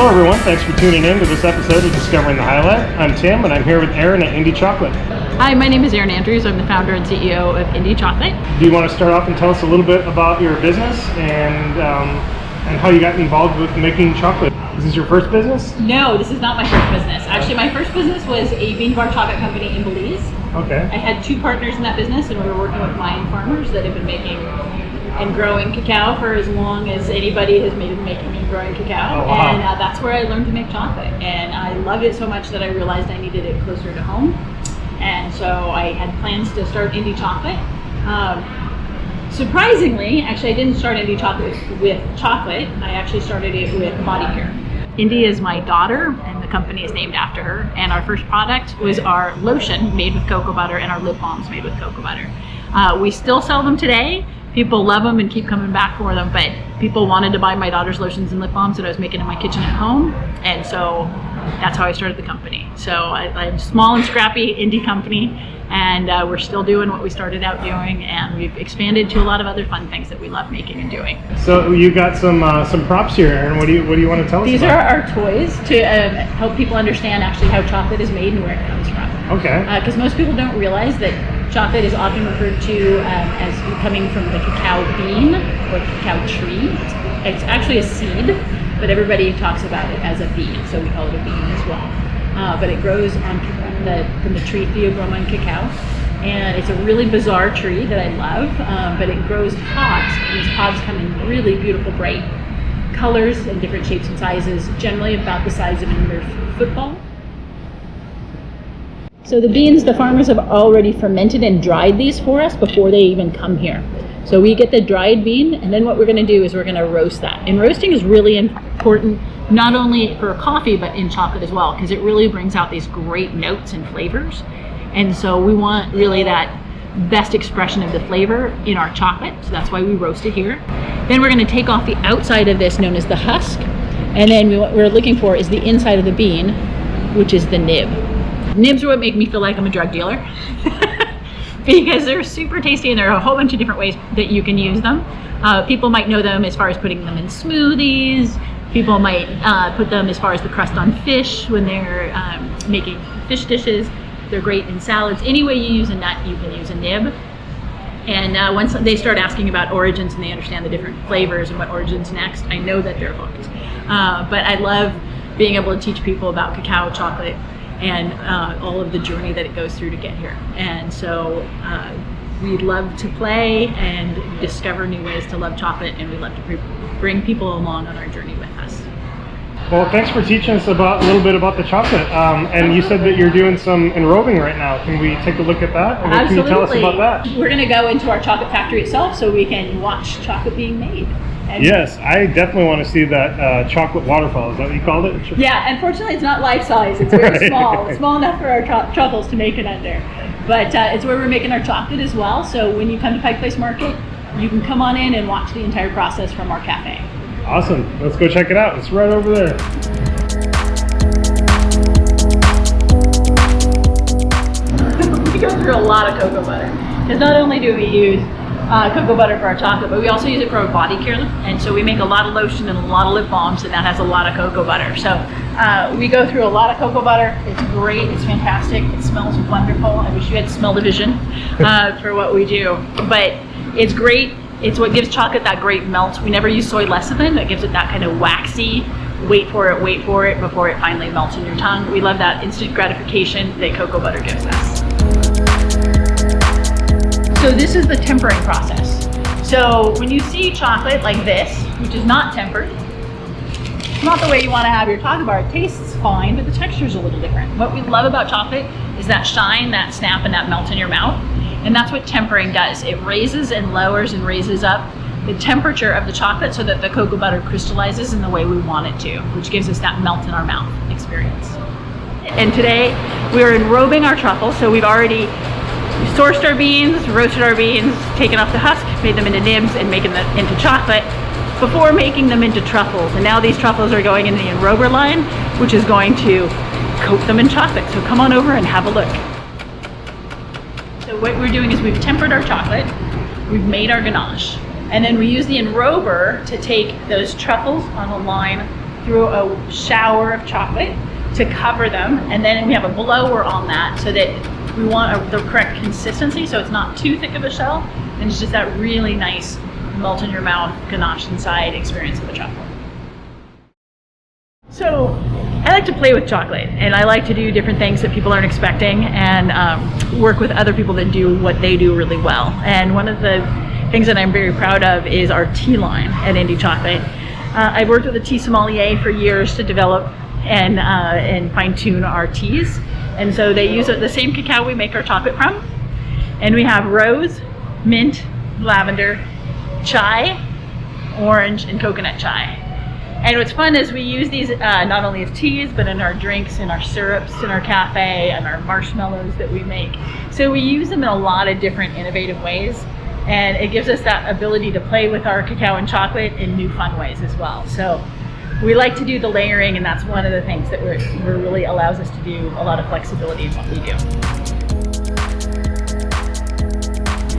Hello everyone, thanks for tuning in to this episode of Discovering the Highlight. I'm Tim and I'm here with Erin at Indi Chocolate. Hi, my name is Erin Andrews. I'm the founder and CEO of Indi Chocolate. Do you want to start off and tell us a little bit about your business and how you got involved with making chocolate? Is this your first business? No, this is not my first business. Actually, my first business was a bean bar chocolate company in Belize. Okay. I had two partners in that business and we were working with Mayan farmers that have been making and growing cacao for as long as anybody has been making and growing cacao. Oh, wow. And that's where I learned to make chocolate. And I loved it so much that I realized I needed it closer to home. And so I had plans to start Indi Chocolate. Surprisingly, actually I didn't start Indi Chocolate with chocolate. I actually started it with body care. Indi is my daughter and the company is named after her. And our first product was our lotion made with cocoa butter and our lip balms made with cocoa butter. We still sell them today. People love them and keep coming back for them, but people wanted to buy my daughter's lotions and lip balms that I was making in my kitchen at home, and so that's how I started the company. So I'm a small and scrappy indie company, and we're still doing what we started out doing, and we've expanded to a lot of other fun things that we love making and doing. So you got some props here, Erin. What do you want to tell us These about? are our toys to help people understand actually how chocolate is made and where it comes from. Okay. Because most people don't realize that chocolate is often referred to as coming from the cacao bean or cacao tree. It's actually a seed, but everybody talks about it as a bean, so we call it a bean as well. But it grows on from the tree Theobroma cacao, and it's a really bizarre tree that I love, but it grows pods, and these pods come in really beautiful bright colors and different shapes and sizes, generally about the size of a Nerf football. So the beans, the farmers have already fermented and dried these for us before they even come here. So we get the dried bean, and then what we're going to do is we're going to roast that. And roasting is really important, not only for coffee, but in chocolate as well, because it really brings out these great notes and flavors. And so we want really that best expression of the flavor in our chocolate. So that's why we roast it here. Then we're going to take off the outside of this, known as the husk. And then what we're looking for is the inside of the bean, which is the nib. Nibs are what make me feel like I'm a drug dealer because they're super tasty and there are a whole bunch of different ways that you can use them. People might know them as far as putting them in smoothies. People might put them as far as the crust on fish when they're making fish dishes. They're great in salads. Any way you use a nut, you can use a nib. And once they start asking about origins and they understand the different flavors and what origin's next, I know that they're hooked. But I love being able to teach people about cacao, chocolate, and all of the journey that it goes through to get here. And so we love to play and discover new ways to love chocolate, and we love to bring people along on our journey with us. Well, thanks for teaching us a little bit about the chocolate. And you said that you're doing some enrobing right now. Can we take a look at that? Or Absolutely. Can you tell us about that? We're going to go into our chocolate factory itself so we can watch chocolate being made. And yes, I definitely want to see that chocolate waterfall. Is that what you called it? Yeah, unfortunately it's not life size. It's very Right. small. It's small enough for our truffles to make it under. But it's where we're making our chocolate as well. So when you come to Pike Place Market, you can come on in and watch the entire process from our cafe. Awesome. Let's go check it out. It's right over there. We go through a lot of cocoa butter. Because not only do we use cocoa butter for our chocolate, but we also use it for our body care. And so we make a lot of lotion and a lot of lip balms, and that has a lot of cocoa butter. So we go through a lot of cocoa butter. It's great. It's fantastic. It smells wonderful. I wish you had smell-o-vision for what we do. But it's great. It's what gives chocolate that great melt. We never use soy lecithin. That gives it that kind of waxy, wait for it before it finally melts in your tongue. We love that instant gratification that cocoa butter gives us. So this is the tempering process. So when you see chocolate like this, which is not tempered, it's not the way you want to have your chocolate bar. It tastes fine, but the texture is a little different. What we love about chocolate is that shine, that snap, and that melt in your mouth. And that's what tempering does. It raises and lowers and raises up the temperature of the chocolate so that the cocoa butter crystallizes in the way we want it to, which gives us that melt in our mouth experience. And today we are enrobing our truffles. So we've already sourced our beans, roasted our beans, taken off the husk, made them into nibs, and making them into chocolate before making them into truffles. And now these truffles are going in the enrober line, which is going to coat them in chocolate. So come on over and have a look. So what we're doing is we've tempered our chocolate, we've made our ganache, and then we use the enrober to take those truffles on a line through a shower of chocolate to cover them, and then we have a blower on that so that we want the correct consistency, so it's not too thick of a shell, and it's just that really nice melt in your mouth, ganache inside experience of the chocolate. So I like to play with chocolate, and I like to do different things that people aren't expecting, and work with other people that do what they do really well. And one of the things that I'm very proud of is our tea line at Indi Chocolate. I've worked with a tea sommelier for years to develop and fine-tune our teas, and so they use the same cacao we make our chocolate from, and we have rose, mint, lavender, chai, orange, and coconut chai. And what's fun is we use these not only as teas, but in our drinks, in our syrups, in our cafe, and our marshmallows that we make. So we use them in a lot of different innovative ways, and it gives us that ability to play with our cacao and chocolate in new fun ways as well. So we like to do the layering, and that's one of the things that really allows us to do a lot of flexibility in what we do.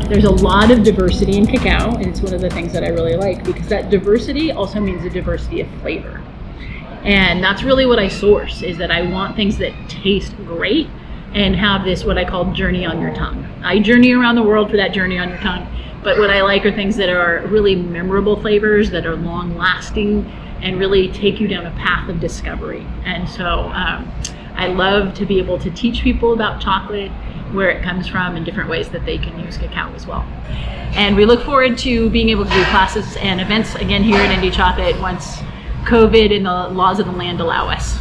There's a lot of diversity in cacao, and it's one of the things that I really like, because that diversity also means a diversity of flavor. And that's really what I source, is that I want things that taste great and have this, what I call, journey on your tongue. I journey around the world for that journey on your tongue, but what I like are things that are really memorable flavors, that are long lasting, and really take you down a path of discovery. And so I love to be able to teach people about chocolate, where it comes from, and different ways that they can use cacao as well. And we look forward to being able to do classes and events again here at Indi Chocolate once COVID and the laws of the land allow us.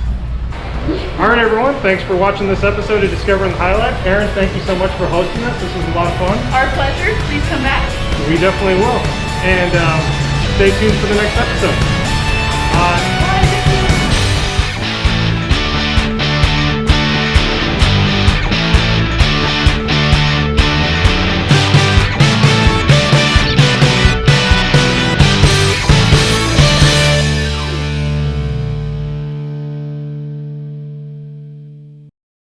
All right, everyone, thanks for watching this episode of Discovering the Highlight. Erin, thank you so much for hosting us. This was a lot of fun. Our pleasure. Please come back. We definitely will. And stay tuned for the next episode.